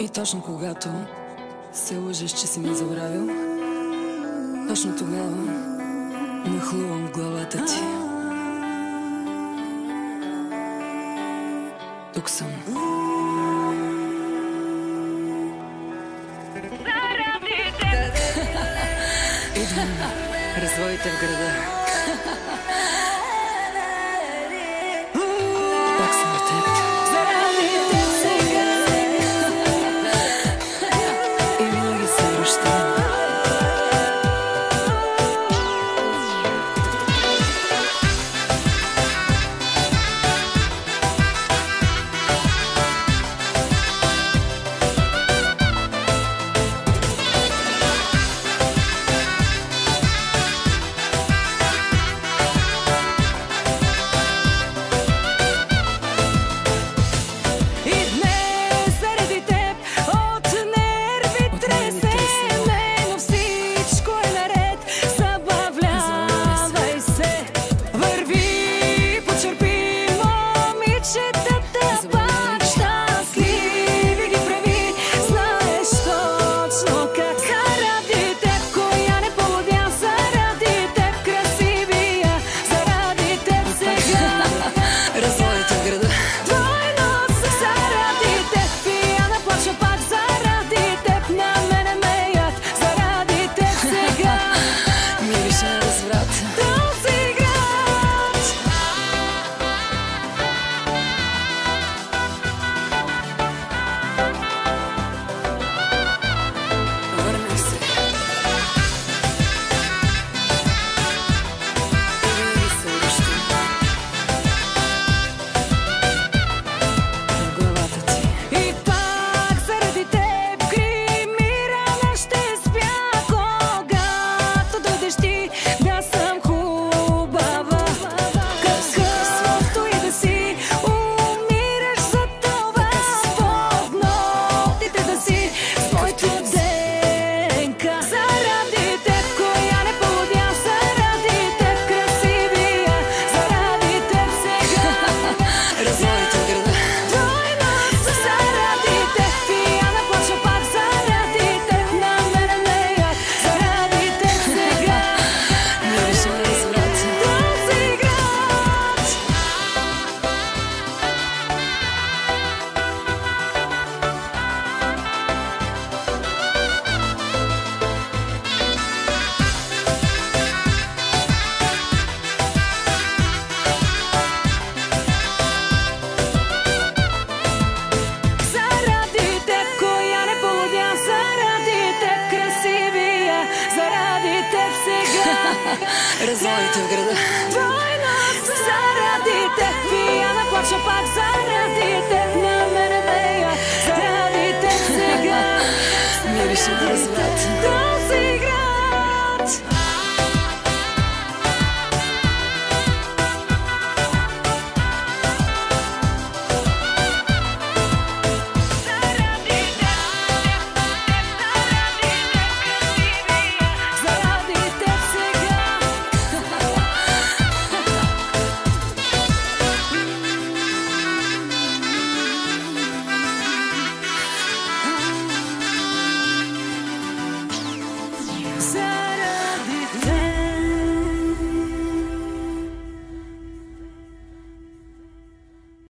И точно когато се лъжеш, че си ме забравил, точно тогава нахлувам в главата ти. Тук съм. Идвам, развоите в града. Пак съм от теб. И винаги се връщам. Развоите в града. Заради теб пияна плача пак, заради теб на мене мея, заради теб сега. Мирише да